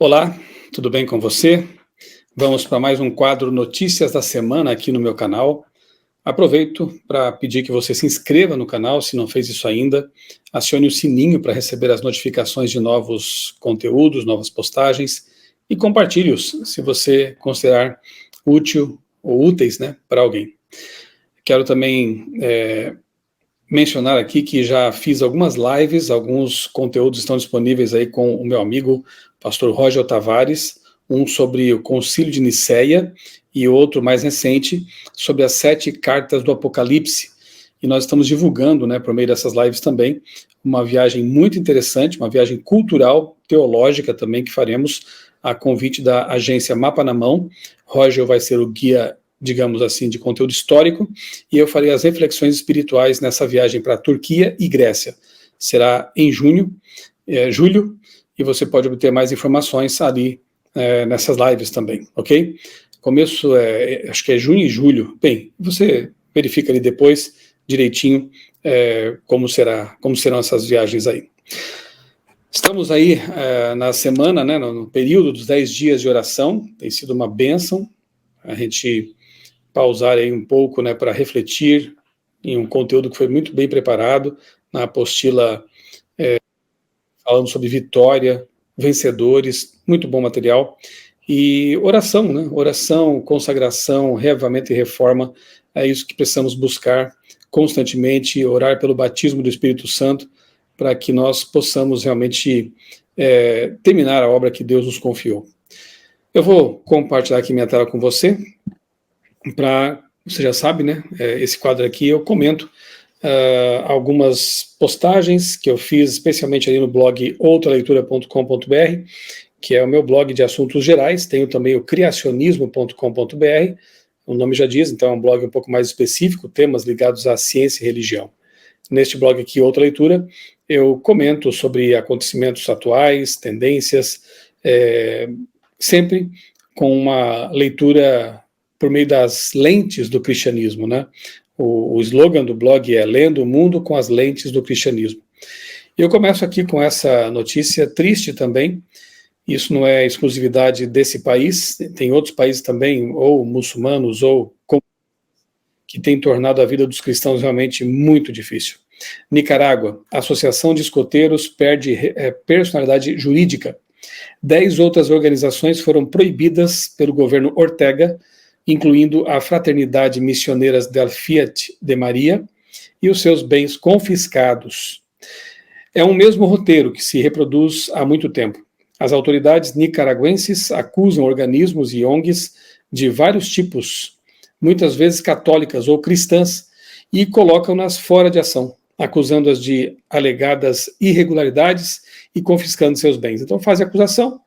Olá, tudo bem com você? Vamos para mais um quadro Notícias da Semana aqui no meu canal. Aproveito para pedir que você se inscreva no canal, se não fez isso ainda, acione o sininho para receber as notificações de novos conteúdos, novas postagens e compartilhe-os se você considerar útil ou úteis, né, para alguém. Quero também mencionar aqui que já fiz algumas lives, alguns conteúdos estão disponíveis aí com o meu amigo, pastor Roger Tavares, um sobre o Concílio de Nicéia e outro mais recente sobre as 7 cartas do Apocalipse. E nós estamos divulgando, né, por meio dessas lives também, uma viagem muito interessante, uma viagem cultural, teológica também, que faremos a convite da agência Mapa na Mão. Roger vai ser o guia, digamos assim, de conteúdo histórico, e eu farei as reflexões espirituais nessa viagem para Turquia e Grécia. Será em julho, e você pode obter mais informações ali nessas lives também, ok? Começo, acho que é junho e julho. Bem, você verifica ali depois direitinho como serão essas viagens aí. Estamos aí na semana, né, no período dos 10 dias de oração, tem sido uma bênção a gente pausar aí um pouco, né, para refletir em um conteúdo que foi muito bem preparado, na apostila falando sobre vitória, vencedores, muito bom material, e oração, né, oração, consagração, reavivamento e reforma, é isso que precisamos buscar constantemente, orar pelo batismo do Espírito Santo, para que nós possamos realmente terminar a obra que Deus nos confiou. Eu vou compartilhar aqui minha tela com você, você já sabe, né, esse quadro aqui eu comento algumas postagens que eu fiz, especialmente ali no blog outraleitura.com.br, que é o meu blog de assuntos gerais. Tenho também o criacionismo.com.br, o nome já diz, então é um blog um pouco mais específico, temas ligados à ciência e religião. Neste blog aqui, Outra Leitura, eu comento sobre acontecimentos atuais, tendências, sempre com uma leitura por meio das lentes do cristianismo, né? O slogan do blog é Lendo o Mundo com as Lentes do Cristianismo. E eu começo aqui com essa notícia triste também. Isso não é exclusividade desse país, tem outros países também, ou muçulmanos, ou que têm tornado a vida dos cristãos realmente muito difícil. Nicarágua, a Associação de Escoteiros perde personalidade jurídica. 10 outras organizações foram proibidas pelo governo Ortega, incluindo a Fraternidade Missioneiras del Fiat de Maria, e os seus bens confiscados. É um mesmo roteiro que se reproduz há muito tempo. As autoridades nicaragüenses acusam organismos e ONGs de vários tipos, muitas vezes católicas ou cristãs, e colocam-nas fora de ação, acusando-as de alegadas irregularidades e confiscando seus bens. Então fazem acusação,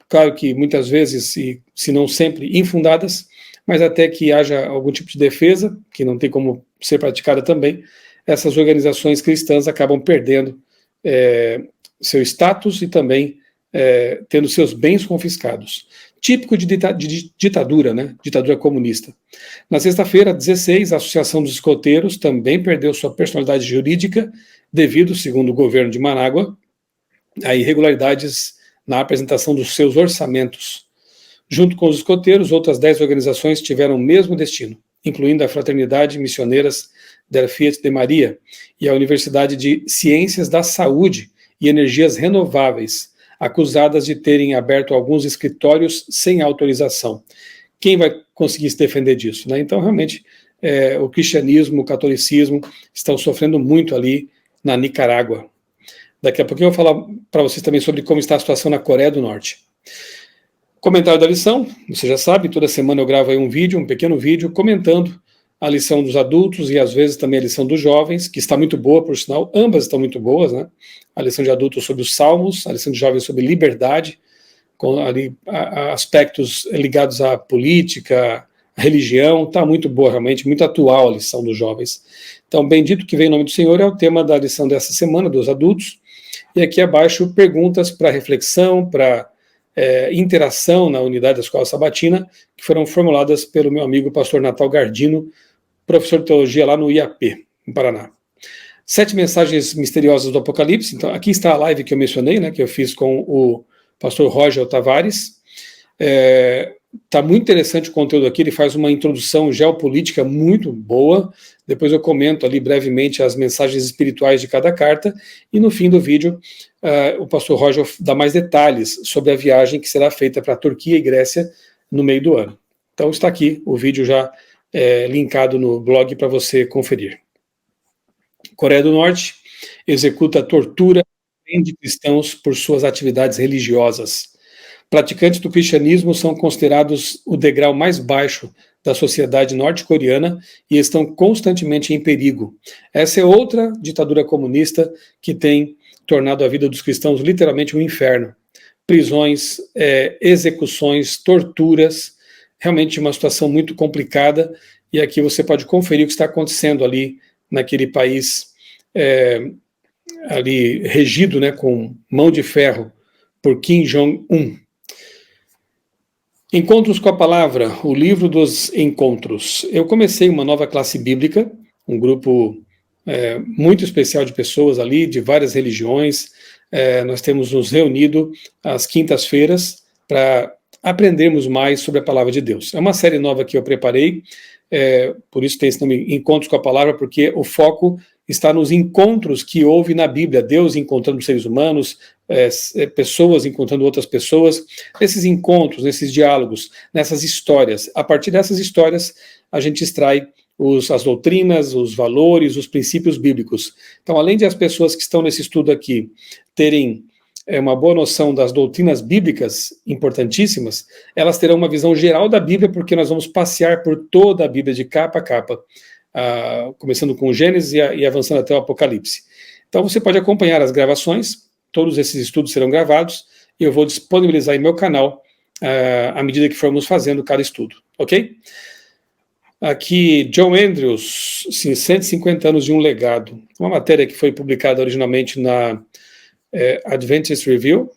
claro que muitas vezes, se não sempre, infundadas, mas até que haja algum tipo de defesa, que não tem como ser praticada também, essas organizações cristãs acabam perdendo seu status e também tendo seus bens confiscados. Típico de ditadura, né? Ditadura comunista. Na sexta-feira, 16, a Associação dos Escoteiros também perdeu sua personalidade jurídica devido, segundo o governo de Manágua, a irregularidades na apresentação dos seus orçamentos. Junto com os escoteiros, outras 10 organizações tiveram o mesmo destino, incluindo a Fraternidade Missioneiras del Fiat de Maria e a Universidade de Ciências da Saúde e Energias Renováveis, acusadas de terem aberto alguns escritórios sem autorização. Quem vai conseguir se defender disso, né? Então, realmente, o cristianismo, o catolicismo estão sofrendo muito ali na Nicarágua. Daqui a pouquinho eu vou falar para vocês também sobre como está a situação na Coreia do Norte. Comentário da lição, você já sabe, toda semana eu gravo aí um pequeno vídeo, comentando a lição dos adultos e às vezes também a lição dos jovens, que está muito boa, por sinal, ambas estão muito boas, né? A lição de adultos sobre os salmos, a lição de jovens sobre liberdade, com ali aspectos ligados à política, à religião, está muito boa realmente, muito atual a lição dos jovens. Então, bendito que vem em nome do Senhor é o tema da lição dessa semana, dos adultos, e aqui abaixo perguntas para reflexão, para interação na unidade da Escola Sabatina, que foram formuladas pelo meu amigo pastor Natal Gardino, professor de teologia lá no IAP, em Paraná. 7 mensagens misteriosas do Apocalipse. Então, aqui está a live que eu mencionei, né, que eu fiz com o pastor Roger Tavares. Está muito interessante o conteúdo aqui, ele faz uma introdução geopolítica muito boa, depois eu comento ali brevemente as mensagens espirituais de cada carta, e no fim do vídeo o pastor Roger dá mais detalhes sobre a viagem que será feita para a Turquia e Grécia no meio do ano. Então está aqui o vídeo já linkado no blog para você conferir. Coreia do Norte executa tortura de cristãos por suas atividades religiosas. Praticantes do cristianismo são considerados o degrau mais baixo da sociedade norte-coreana e estão constantemente em perigo. Essa é outra ditadura comunista que tem tornado a vida dos cristãos literalmente um inferno. Prisões, execuções, torturas, realmente uma situação muito complicada, e aqui você pode conferir o que está acontecendo ali naquele país ali regido, né, com mão de ferro por Kim Jong-un. Encontros com a Palavra, o livro dos encontros. Eu comecei uma nova classe bíblica, um grupo muito especial de pessoas ali, de várias religiões. Nós temos nos reunido às quintas-feiras para aprendermos mais sobre a Palavra de Deus. É uma série nova que eu preparei, por isso tem esse nome, Encontros com a Palavra, porque o foco está nos encontros que houve na Bíblia, Deus encontrando seres humanos, pessoas encontrando outras pessoas, nesses encontros, nesses diálogos, nessas histórias. A partir dessas histórias, a gente extrai as doutrinas, os valores, os princípios bíblicos. Então, além de as pessoas que estão nesse estudo aqui terem uma boa noção das doutrinas bíblicas importantíssimas, elas terão uma visão geral da Bíblia, porque nós vamos passear por toda a Bíblia de capa a capa, começando com o Gênesis e avançando até o Apocalipse. Então você pode acompanhar as gravações, todos esses estudos serão gravados, e eu vou disponibilizar em meu canal à medida que formos fazendo cada estudo, ok? Aqui, John Andrews, sim, 150 anos de um legado. Uma matéria que foi publicada originalmente na Adventist Review.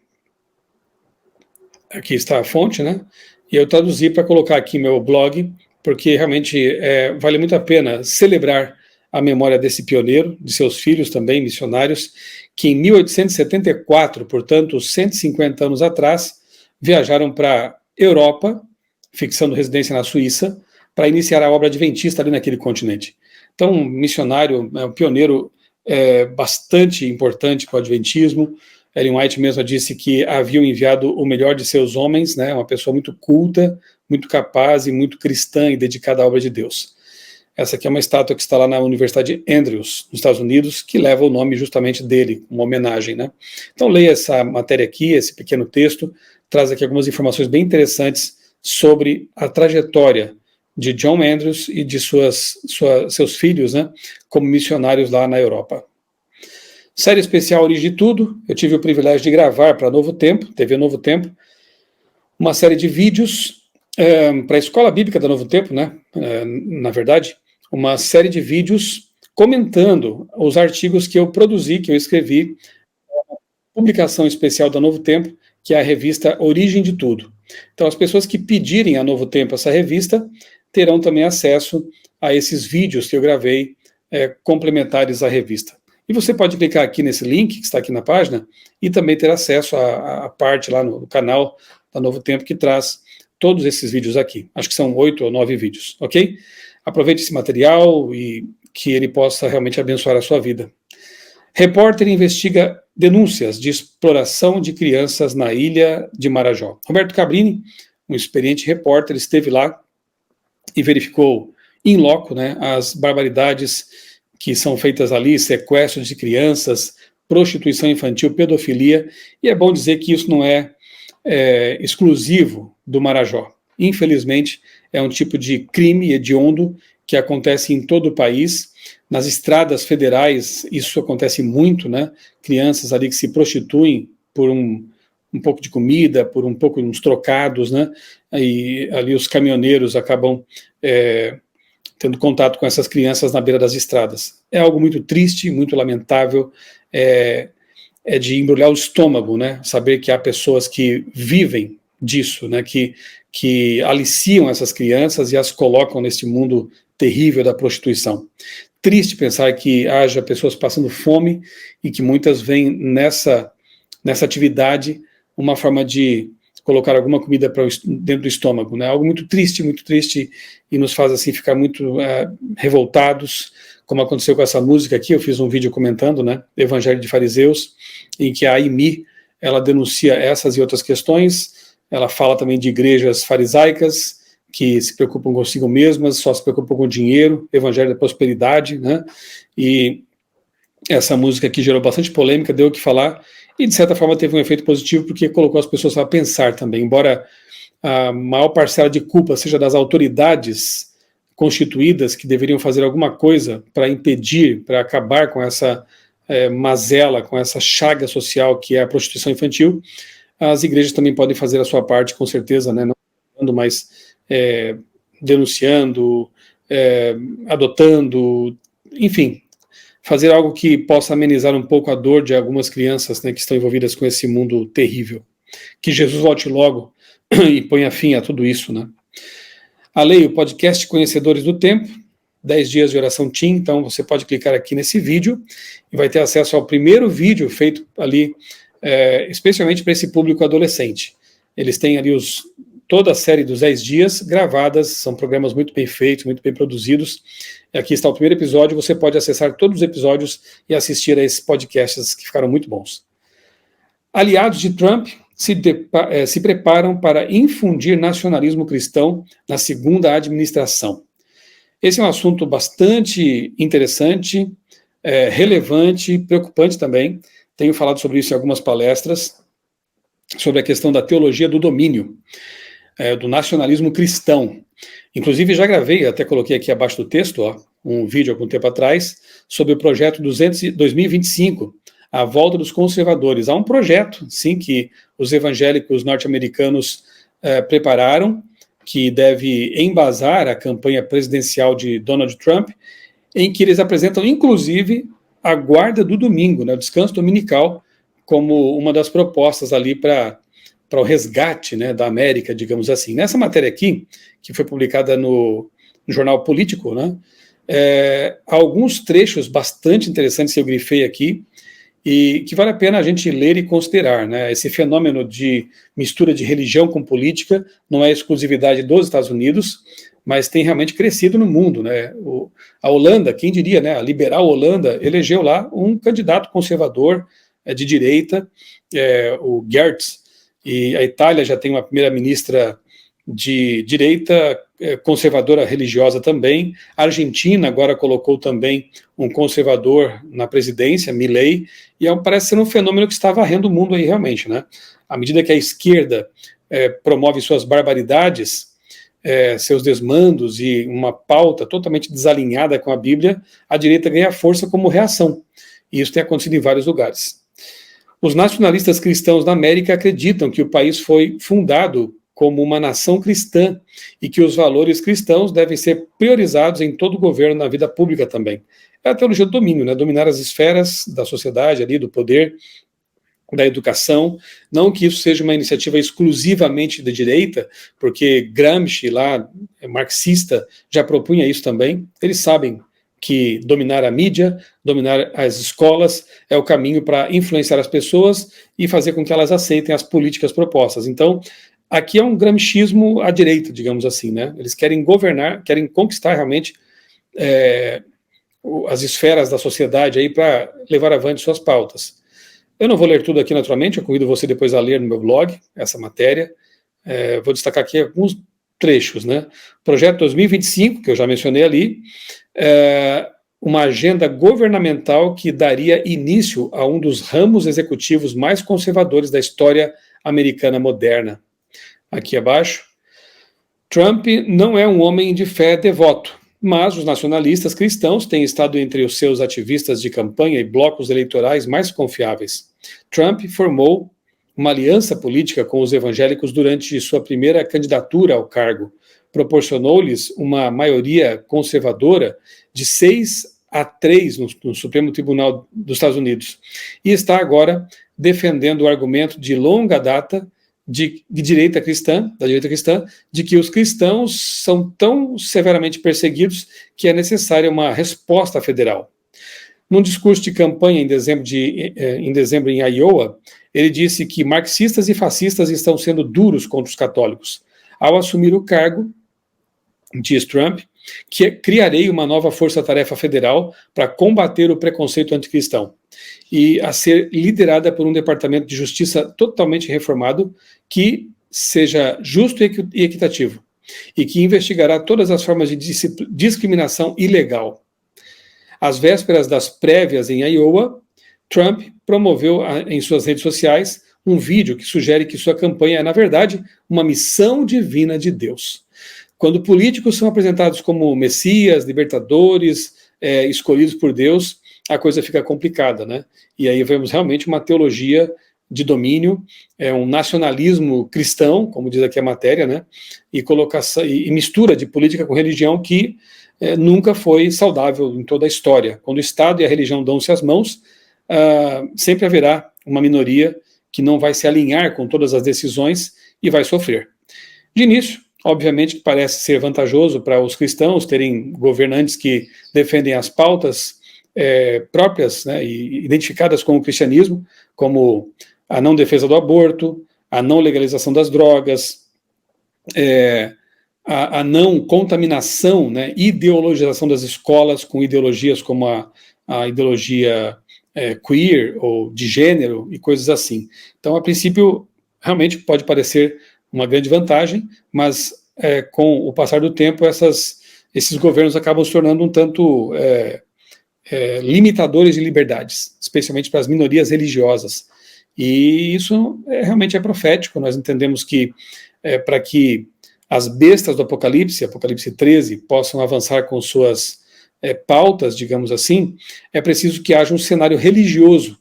Aqui está a fonte, né? E eu traduzi para colocar aqui meu blog, porque realmente vale muito a pena celebrar a memória desse pioneiro, de seus filhos também, missionários, que em 1874, portanto, 150 anos atrás, viajaram para a Europa, fixando residência na Suíça, para iniciar a obra adventista ali naquele continente. Então, um missionário, um pioneiro bastante importante para o adventismo. Ellen White mesma disse que haviam enviado o melhor de seus homens, né, uma pessoa muito culta, muito capaz e muito cristã e dedicada à obra de Deus. Essa aqui é uma estátua que está lá na Universidade Andrews, nos Estados Unidos, que leva o nome justamente dele, uma homenagem, né? Então leia essa matéria aqui, esse pequeno texto, traz aqui algumas informações bem interessantes sobre a trajetória de John Andrews e de seus filhos, né, como missionários lá na Europa. Série especial Origem de Tudo, eu tive o privilégio de gravar para Novo Tempo, TV Novo Tempo, uma série de vídeos para a Escola Bíblica da Novo Tempo, né, na verdade, uma série de vídeos comentando os artigos que eu produzi, que eu escrevi, uma publicação especial da Novo Tempo, que é a revista Origem de Tudo. Então, as pessoas que pedirem a Novo Tempo essa revista terão também acesso a esses vídeos que eu gravei complementares à revista. E você pode clicar aqui nesse link que está aqui na página e também ter acesso à parte lá no canal da Novo Tempo que traz todos esses vídeos aqui. Acho que são 8 ou 9 vídeos, ok? Aproveite esse material e que ele possa realmente abençoar a sua vida. Repórter investiga denúncias de exploração de crianças na ilha de Marajó. Roberto Cabrini, um experiente repórter, esteve lá e verificou in loco, né, as barbaridades que são feitas ali, sequestros de crianças, prostituição infantil, pedofilia, e é bom dizer que isso não é exclusivo do Marajó. Infelizmente, é um tipo de crime hediondo que acontece em todo o país. Nas estradas federais, isso acontece muito, né? Crianças ali que se prostituem por um pouco de comida, por um pouco de uns trocados, né? E ali os caminhoneiros acabam tendo contato com essas crianças na beira das estradas. É algo muito triste, muito lamentável, é de embrulhar o estômago, né? Saber que há pessoas que vivem disso, né? Que aliciam essas crianças e as colocam neste mundo terrível da prostituição. Triste pensar que haja pessoas passando fome e que muitas vêm nessa atividade uma forma de colocar alguma comida dentro do estômago, né? Algo muito triste, e nos faz assim ficar muito revoltados, como aconteceu com essa música aqui. Eu fiz um vídeo comentando, né, Evangelho de Fariseus, em que a Aimee, ela denuncia essas e outras questões. Ela fala também de igrejas farisaicas, que se preocupam consigo mesmas, só se preocupam com o dinheiro, Evangelho da Prosperidade, né? E essa música aqui gerou bastante polêmica, deu o que falar, e de certa forma teve um efeito positivo, porque colocou as pessoas a pensar também. Embora a maior parcela de culpa seja das autoridades constituídas, que deveriam fazer alguma coisa para impedir, para acabar com essa mazela, com essa chaga social que é a prostituição infantil, as igrejas também podem fazer a sua parte, com certeza, né? Não mais denunciando, adotando, enfim, fazer algo que possa amenizar um pouco a dor de algumas crianças, né, que estão envolvidas com esse mundo terrível. Que Jesus volte logo e ponha fim a tudo isso, né? A lei, o podcast Conhecedores do Tempo, 10 dias de oração TIM, então você pode clicar aqui nesse vídeo e vai ter acesso ao primeiro vídeo feito ali, especialmente para esse público adolescente. Eles têm ali toda a série dos 10 dias gravadas, são programas muito bem feitos, muito bem produzidos. Aqui está o primeiro episódio, você pode acessar todos os episódios e assistir a esses podcasts que ficaram muito bons. Aliados de Trump se preparam para infundir nacionalismo cristão na segunda administração. Esse é um assunto bastante interessante, relevante, preocupante também. Tenho falado sobre isso em algumas palestras, sobre a questão da teologia do domínio, do nacionalismo cristão. Inclusive já gravei, até coloquei aqui abaixo do texto, um vídeo algum tempo atrás, sobre o projeto 2025, a volta dos conservadores. Há um projeto, sim, que os evangélicos norte-americanos prepararam, que deve embasar a campanha presidencial de Donald Trump, em que eles apresentam, inclusive, a guarda do domingo, né, o descanso dominical, como uma das propostas ali para o resgate, né, da América, digamos assim. Nessa matéria aqui, que foi publicada no jornal Político, né, há alguns trechos bastante interessantes que eu grifei aqui, e que vale a pena a gente ler e considerar, né? Esse fenômeno de mistura de religião com política não é exclusividade dos Estados Unidos, mas tem realmente crescido no mundo, né? A Holanda, quem diria, né? A liberal Holanda elegeu lá um candidato conservador de direita, o Geertz, e a Itália já tem uma primeira-ministra de direita, conservadora religiosa também. A Argentina agora colocou também um conservador na presidência, Milei, e parece ser um fenômeno que está varrendo o mundo aí realmente, né? À medida que a esquerda promove suas barbaridades, seus desmandos e uma pauta totalmente desalinhada com a Bíblia, a direita ganha força como reação. E isso tem acontecido em vários lugares. Os nacionalistas cristãos da América acreditam que o país foi fundado como uma nação cristã e que os valores cristãos devem ser priorizados em todo o governo, na vida pública também. É a teologia do domínio, né? Dominar as esferas da sociedade, ali, do poder, da educação. Não que isso seja uma iniciativa exclusivamente de direita, porque Gramsci, lá, marxista, já propunha isso também. Eles sabem que dominar a mídia, dominar as escolas é o caminho para influenciar as pessoas e fazer com que elas aceitem as políticas propostas. Então, aqui é um gramscismo à direita, digamos assim, né? Eles querem governar, querem conquistar realmente as esferas da sociedade aí para levar avante suas pautas. Eu não vou ler tudo aqui naturalmente, eu convido você depois a ler no meu blog essa matéria. Vou destacar aqui alguns trechos, né? Projeto 2025, que eu já mencionei ali, uma agenda governamental que daria início a um dos ramos executivos mais conservadores da história americana moderna. Aqui abaixo, Trump não é um homem de fé devoto, mas os nacionalistas cristãos têm estado entre os seus ativistas de campanha e blocos eleitorais mais confiáveis. Trump formou uma aliança política com os evangélicos durante sua primeira candidatura ao cargo. Proporcionou-lhes uma maioria conservadora de 6-3 no Supremo Tribunal dos Estados Unidos. E está agora defendendo o argumento de longa data da direita cristã, de que os cristãos são tão severamente perseguidos que é necessária uma resposta federal. Num discurso de campanha em dezembro em Iowa, ele disse que marxistas e fascistas estão sendo duros contra os católicos. Ao assumir o cargo, diz Trump, que criarei uma nova força-tarefa federal para combater o preconceito anticristão e a ser liderada por um departamento de justiça totalmente reformado que seja justo e equitativo e que investigará todas as formas de discriminação ilegal. Às vésperas das prévias em Iowa, Trump promoveu em suas redes sociais um vídeo que sugere que sua campanha é, na verdade, uma missão divina de Deus. Quando políticos são apresentados como messias, libertadores, escolhidos por Deus, a coisa fica complicada, né? E aí vemos realmente uma teologia de domínio, um nacionalismo cristão, como diz aqui a matéria, né? E mistura de política com religião que nunca foi saudável em toda a história. Quando o Estado e a religião dão-se as mãos, sempre haverá uma minoria que não vai se alinhar com todas as decisões e vai sofrer. De início, obviamente que parece ser vantajoso para os cristãos terem governantes que defendem as pautas próprias, né, e identificadas com o cristianismo, como a não defesa do aborto, a não legalização das drogas, a não contaminação, né, ideologização das escolas com ideologias como a ideologia queer ou de gênero e coisas assim. Então, a princípio, realmente pode parecer uma grande vantagem, mas com o passar do tempo, esses governos acabam se tornando um tanto limitadores de liberdades, especialmente para as minorias religiosas. E isso realmente é profético. Nós entendemos que para que as bestas do Apocalipse 13, possam avançar com suas pautas, digamos assim, é preciso que haja um cenário religioso.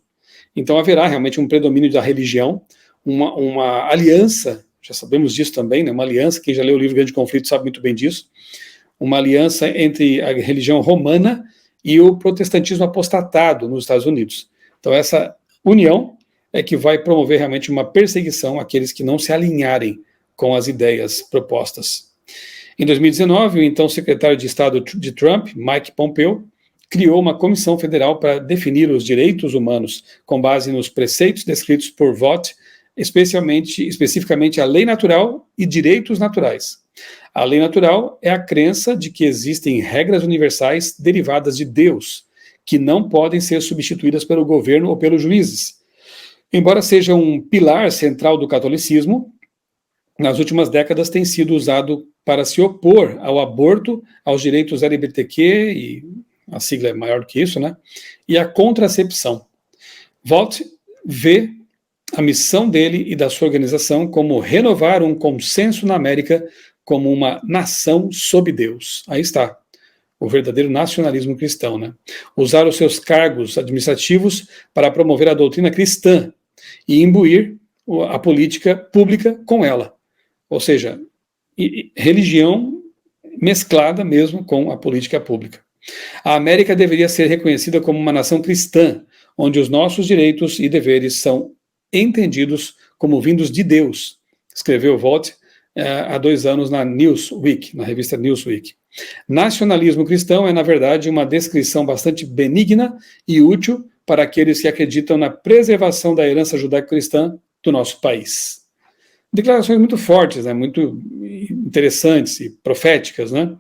Então haverá realmente um predomínio da religião, uma aliança, já sabemos disso também, né, uma aliança, quem já leu o livro Grande Conflito sabe muito bem disso, uma aliança entre a religião romana e o protestantismo apostatado nos Estados Unidos. Então essa união é que vai promover realmente uma perseguição àqueles que não se alinharem com as ideias propostas. Em 2019, o então secretário de Estado de Trump, Mike Pompeo, criou uma comissão federal para definir os direitos humanos com base nos preceitos descritos por Vought, especificamente a lei natural e direitos naturais. A lei natural é a crença de que existem regras universais derivadas de Deus, que não podem ser substituídas pelo governo ou pelos juízes. Embora seja um pilar central do catolicismo, nas últimas décadas tem sido usado para se opor ao aborto, aos direitos LGBTQ, e a sigla é maior do que isso, né? E à contracepção. Vought vê a missão dele e da sua organização como renovar um consenso na América como uma nação sob Deus. Aí está, o verdadeiro nacionalismo cristão, né? Usar os seus cargos administrativos para promover a doutrina cristã e imbuir a política pública com ela. Ou seja, religião mesclada mesmo com a política pública. A América deveria ser reconhecida como uma nação cristã, onde os nossos direitos e deveres são entendidos como vindos de Deus, escreveu Vought há 2 anos na Newsweek, na revista Newsweek. Nacionalismo cristão é, na verdade, uma descrição bastante benigna e útil para aqueles que acreditam na preservação da herança judaico-cristã do nosso país. Declarações muito fortes, né, muito interessantes e proféticas, né?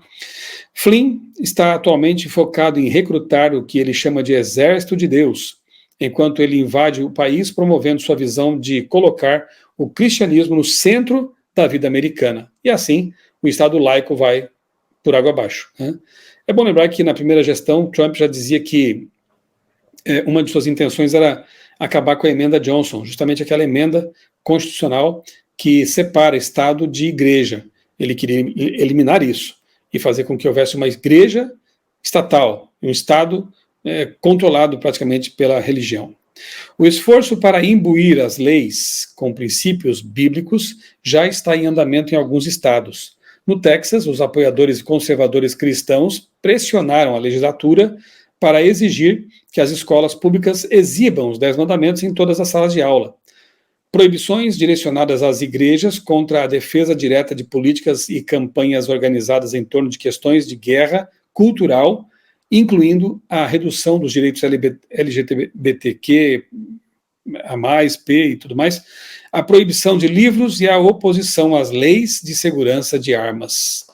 Flynn está atualmente focado em recrutar o que ele chama de exército de Deus, enquanto ele invade o país promovendo sua visão de colocar o cristianismo no centro da vida americana. E assim, o Estado laico vai por água abaixo, né? É bom lembrar que na primeira gestão, Trump já dizia que uma de suas intenções era acabar com a emenda Johnson, justamente aquela emenda constitucional que separa Estado de igreja. Ele queria eliminar isso e fazer com que houvesse uma igreja estatal, um Estado controlado praticamente pela religião. O esforço para imbuir as leis com princípios bíblicos já está em andamento em alguns estados. No Texas, os apoiadores conservadores cristãos pressionaram a legislatura para exigir que as escolas públicas exibam os 10 mandamentos em todas as salas de aula. Proibições direcionadas às igrejas contra a defesa direta de políticas e campanhas organizadas em torno de questões de guerra cultural incluindo a redução dos direitos LGBTQ, a mais, P e tudo mais, a proibição de livros e a oposição às leis de segurança de armas.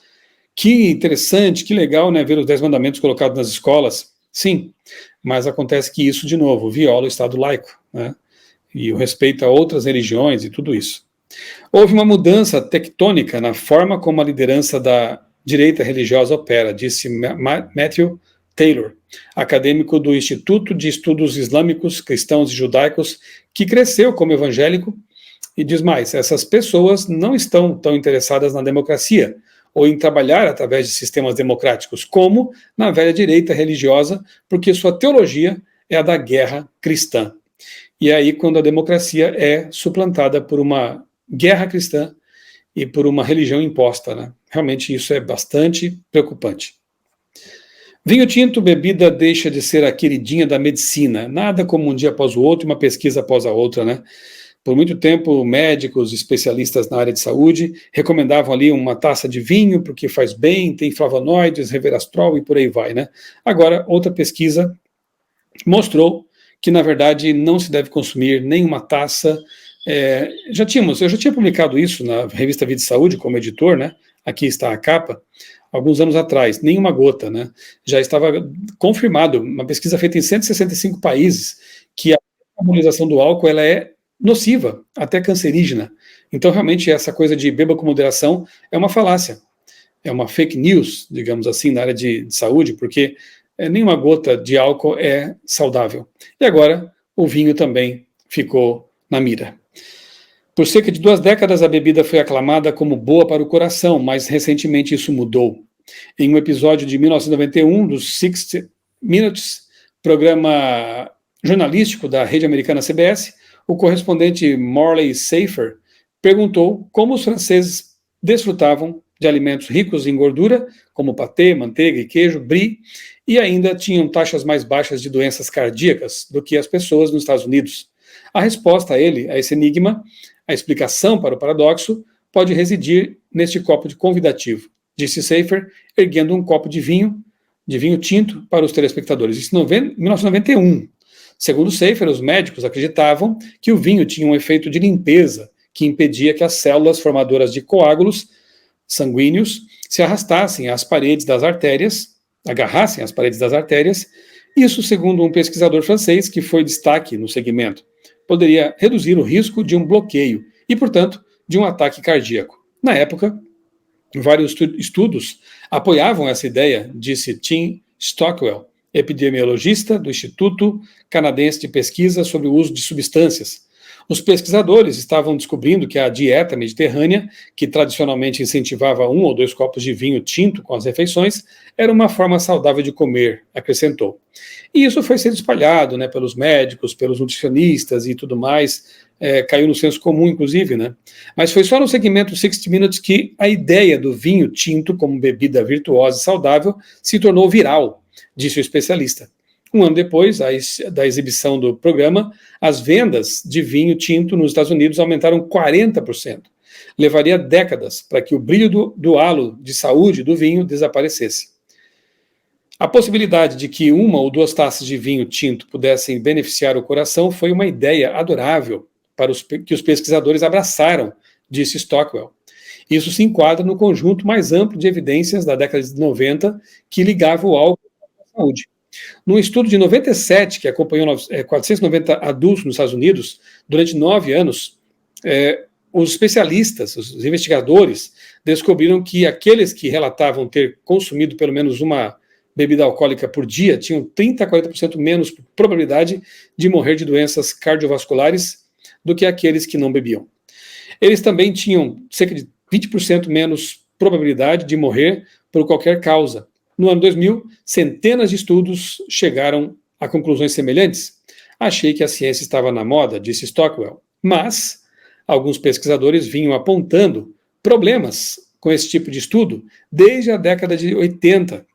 Que interessante, que legal, né, ver os 10 mandamentos colocados nas escolas. Sim, mas acontece que isso, de novo, viola o Estado laico, né, e o respeito a outras religiões e tudo isso. Houve uma mudança tectônica na forma como a liderança da direita religiosa opera, disse Matthew Taylor, acadêmico do Instituto de Estudos Islâmicos, Cristãos e Judaicos, que cresceu como evangélico, e diz mais, essas pessoas não estão tão interessadas na democracia, ou em trabalhar através de sistemas democráticos, como na velha direita religiosa, porque sua teologia é a da guerra cristã. E é aí quando a democracia é suplantada por uma guerra cristã e por uma religião imposta, né? Realmente isso é bastante preocupante. Vinho tinto, bebida deixa de ser a queridinha da medicina, nada como um dia após o outro, uma pesquisa após a outra, né? Por muito tempo, médicos, especialistas na área de saúde, recomendavam ali uma taça de vinho, porque faz bem, tem flavonoides, resveratrol e por aí vai, né? Agora, outra pesquisa mostrou que, na verdade, não se deve consumir nenhuma taça. Eu já tinha publicado isso na revista Vida e Saúde, como editor, né? Aqui está a capa, alguns anos atrás, nenhuma gota, né? Já estava confirmado, uma pesquisa feita em 165 países, que a harmonização do álcool ela é nociva, até cancerígena. Então, realmente, essa coisa de beba com moderação é uma falácia, é uma fake news, digamos assim, na área de saúde, porque nenhuma gota de álcool é saudável. E agora, o vinho também ficou na mira. Por cerca de 2 décadas, a bebida foi aclamada como boa para o coração, mas recentemente isso mudou. Em um episódio de 1991 do 60 Minutes, programa jornalístico da rede americana CBS, o correspondente Morley Safer perguntou como os franceses desfrutavam de alimentos ricos em gordura, como patê, manteiga e queijo, brie, e ainda tinham taxas mais baixas de doenças cardíacas do que as pessoas nos Estados Unidos. A resposta a esse enigma, a explicação para o paradoxo, pode residir neste copo de convidativo, disse Safer, erguendo um copo de vinho tinto para os telespectadores. Isso em 1991. Segundo Safer, os médicos acreditavam que o vinho tinha um efeito de limpeza que impedia que as células formadoras de coágulos sanguíneos se arrastassem às paredes das artérias, agarrassem às paredes das artérias. Isso, segundo um pesquisador francês que foi destaque no segmento, poderia reduzir o risco de um bloqueio e, portanto, de um ataque cardíaco. Na época, vários estudos apoiavam essa ideia, disse Tim Stockwell, epidemiologista do Instituto Canadense de Pesquisa sobre o Uso de Substâncias. Os pesquisadores estavam descobrindo que a dieta mediterrânea, que tradicionalmente incentivava 1 ou 2 copos de vinho tinto com as refeições, era uma forma saudável de comer, acrescentou. E isso foi sendo espalhado, né, pelos médicos, pelos nutricionistas e tudo mais, caiu no senso comum, inclusive, né? Mas foi só no segmento 60 Minutes que a ideia do vinho tinto como bebida virtuosa e saudável se tornou viral, disse o especialista. Um ano depois da exibição do programa, as vendas de vinho tinto nos Estados Unidos aumentaram 40%. Levaria décadas para que o brilho do halo de saúde do vinho desaparecesse. A possibilidade de que 1 ou 2 taças de vinho tinto pudessem beneficiar o coração foi uma ideia adorável que os pesquisadores abraçaram, disse Stockwell. Isso se enquadra no conjunto mais amplo de evidências da década de 90 que ligava o álcool à saúde. Num estudo de 97, que acompanhou 490 adultos nos Estados Unidos, durante 9 anos, os especialistas, os investigadores, descobriram que aqueles que relatavam ter consumido pelo menos uma bebida alcoólica por dia tinham 30% a 40% menos probabilidade de morrer de doenças cardiovasculares do que aqueles que não bebiam. Eles também tinham cerca de 20% menos probabilidade de morrer por qualquer causa. No ano 2000, centenas de estudos chegaram a conclusões semelhantes. Achei que a ciência estava na moda, disse Stockwell, mas alguns pesquisadores vinham apontando problemas com esse tipo de estudo desde a década de 80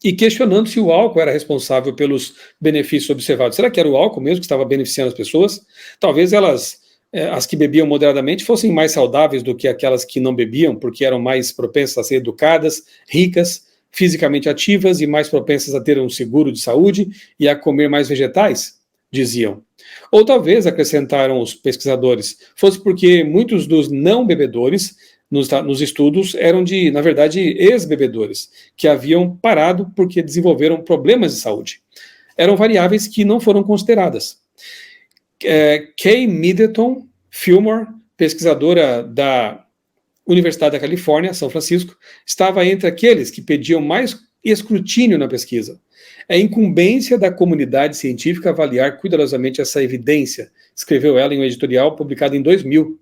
e questionando se o álcool era responsável pelos benefícios observados. Será que era o álcool mesmo que estava beneficiando as pessoas? Talvez as que bebiam moderadamente fossem mais saudáveis do que aquelas que não bebiam, porque eram mais propensas a ser educadas, ricas, fisicamente ativas e mais propensas a ter um seguro de saúde e a comer mais vegetais? Diziam. Ou talvez, acrescentaram os pesquisadores, fosse porque muitos dos não bebedores nos estudos eram na verdade, ex-bebedores, que haviam parado porque desenvolveram problemas de saúde. Eram variáveis que não foram consideradas. Kay Middleton Fillmore, pesquisadora da Universidade da Califórnia, São Francisco, estava entre aqueles que pediam mais escrutínio na pesquisa. É incumbência da comunidade científica avaliar cuidadosamente essa evidência, escreveu ela em um editorial publicado em 2000.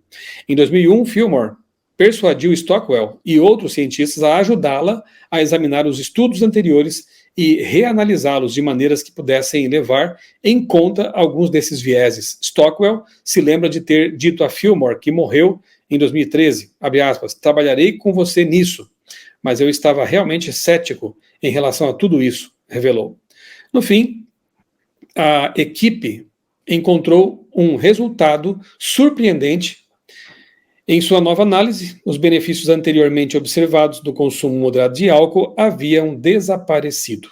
Em 2001, Fillmore persuadiu Stockwell e outros cientistas a ajudá-la a examinar os estudos anteriores e reanalisá-los de maneiras que pudessem levar em conta alguns desses vieses. Stockwell se lembra de ter dito a Fillmore, que morreu em 2013, abre aspas, trabalharei com você nisso, mas eu estava realmente cético em relação a tudo isso, revelou. No fim, a equipe encontrou um resultado surpreendente. Em sua nova análise, os benefícios anteriormente observados do consumo moderado de álcool haviam desaparecido.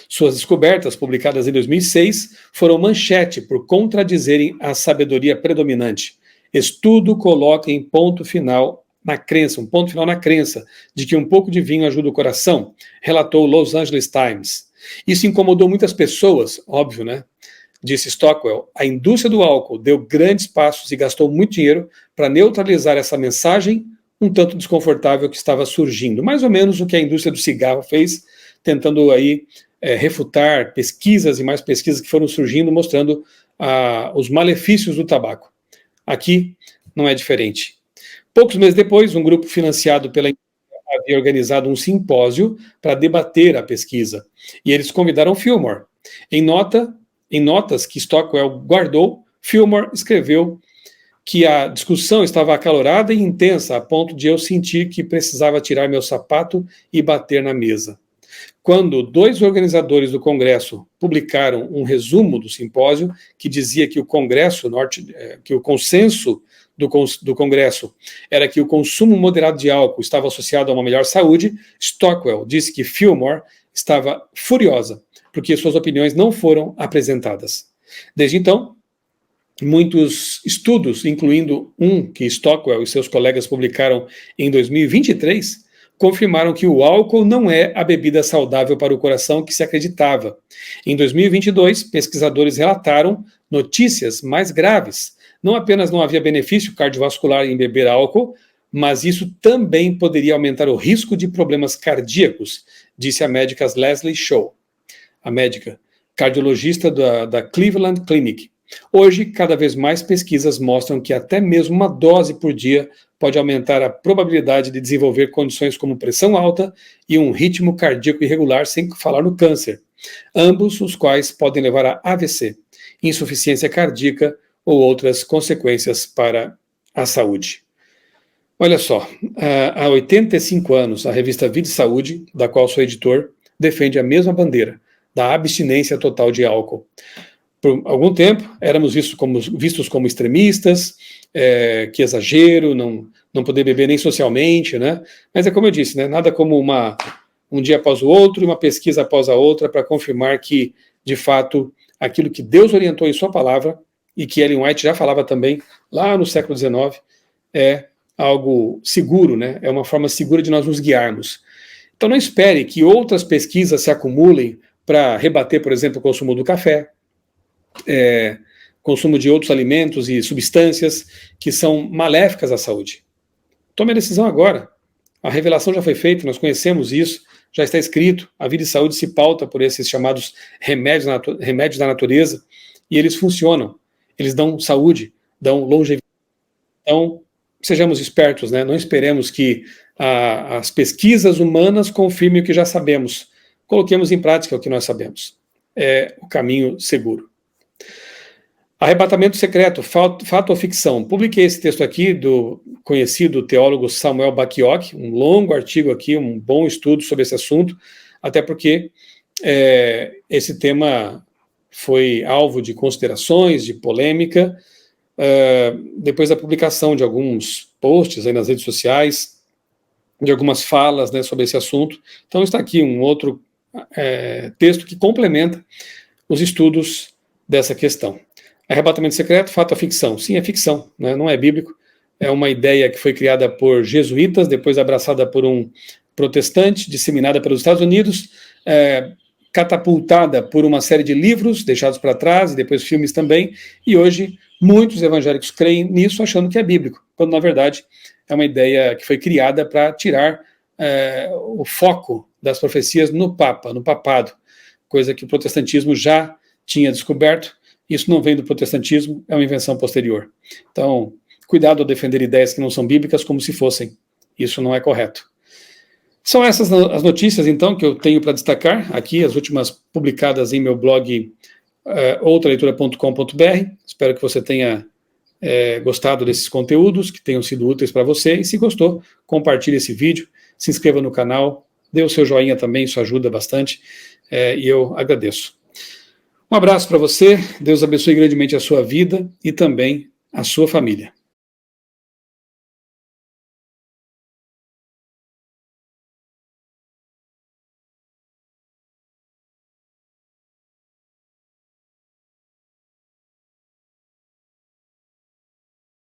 Suas descobertas, publicadas em 2006, foram manchete por contradizerem a sabedoria predominante. Estudo coloca em ponto final na crença, um ponto final na crença de que um pouco de vinho ajuda o coração, relatou o Los Angeles Times. Isso incomodou muitas pessoas, óbvio, né? Disse Stockwell, a indústria do álcool deu grandes passos e gastou muito dinheiro para neutralizar essa mensagem um tanto desconfortável que estava surgindo. Mais ou menos o que a indústria do cigarro fez, tentando aí refutar pesquisas e mais pesquisas que foram surgindo, mostrando os malefícios do tabaco. Aqui não é diferente. Poucos meses depois, um grupo financiado pela indústria havia organizado um simpósio para debater a pesquisa. E eles convidaram Fillmore. Em notas que Stockwell guardou, Fillmore escreveu que a discussão estava acalorada e intensa, a ponto de eu sentir que precisava tirar meu sapato e bater na mesa. Quando 2 organizadores do Congresso publicaram um resumo do simpósio, que dizia que o consenso do Congresso era que o consumo moderado de álcool estava associado a uma melhor saúde, Stockwell disse que Fillmore estava furiosa, porque suas opiniões não foram apresentadas. Desde então, muitos estudos, incluindo um que Stockwell e seus colegas publicaram em 2023, confirmaram que o álcool não é a bebida saudável para o coração que se acreditava. Em 2022, pesquisadores relataram notícias mais graves. Não apenas não havia benefício cardiovascular em beber álcool, mas isso também poderia aumentar o risco de problemas cardíacos, disse a médica Leslie Shaw, a médica cardiologista da Cleveland Clinic. Hoje, cada vez mais pesquisas mostram que até mesmo uma dose por dia pode aumentar a probabilidade de desenvolver condições como pressão alta e um ritmo cardíaco irregular, sem falar no câncer, ambos os quais podem levar a AVC, insuficiência cardíaca ou outras consequências para a saúde. Olha só, há 85 anos, a revista Vida e Saúde, da qual sou editor, defende a mesma bandeira, da abstinência total de álcool. Por algum tempo, éramos vistos como extremistas, que exagero, não poder beber nem socialmente, né? Mas é como eu disse, né? Nada como um dia após o outro e uma pesquisa após a outra para confirmar que, de fato, aquilo que Deus orientou em sua palavra e que Ellen White já falava também lá no século XIX é algo seguro, né? É uma forma segura de nós nos guiarmos. Então não espere que outras pesquisas se acumulem para rebater, por exemplo, o consumo do café, consumo de outros alimentos e substâncias que são maléficas à saúde. Tome a decisão agora. A revelação já foi feita, nós conhecemos isso, já está escrito. A vida e saúde se pauta por esses chamados remédios da natureza e eles funcionam. Eles dão saúde, dão longevidade. Então, sejamos espertos, né? Não esperemos que as pesquisas humanas confirmem o que já sabemos. Coloquemos em prática o que nós sabemos. É o caminho seguro. Arrebatamento secreto, fato ou ficção. Publiquei esse texto aqui do conhecido teólogo Samuel Bacchiocchi, um longo artigo aqui, um bom estudo sobre esse assunto, até porque esse tema foi alvo de considerações, de polêmica, depois da publicação de alguns posts aí nas redes sociais, de algumas falas, né, sobre esse assunto. Então está aqui um outro texto que complementa os estudos dessa questão. Arrebatamento secreto, fato ou ficção? Sim, é ficção, né, não é bíblico. É uma ideia que foi criada por jesuítas, depois abraçada por um protestante, disseminada pelos Estados Unidos, catapultada por uma série de livros deixados para trás, e depois filmes também, e hoje muitos evangélicos creem nisso achando que é bíblico, quando na verdade é uma ideia que foi criada para tirar o foco das profecias no Papa, no papado, coisa que o protestantismo já tinha descoberto. Isso não vem do protestantismo, é uma invenção posterior. Então, cuidado ao defender ideias que não são bíblicas como se fossem. Isso não é correto. São essas as notícias, então, que eu tenho para destacar aqui, as últimas publicadas em meu blog outraleitura.com.br. Espero que você tenha gostado desses conteúdos, que tenham sido úteis para você, e se gostou, compartilhe esse vídeo, se inscreva no canal, dê o seu joinha também, isso ajuda bastante, e eu agradeço. Um abraço para você, Deus abençoe grandemente a sua vida e também a sua família.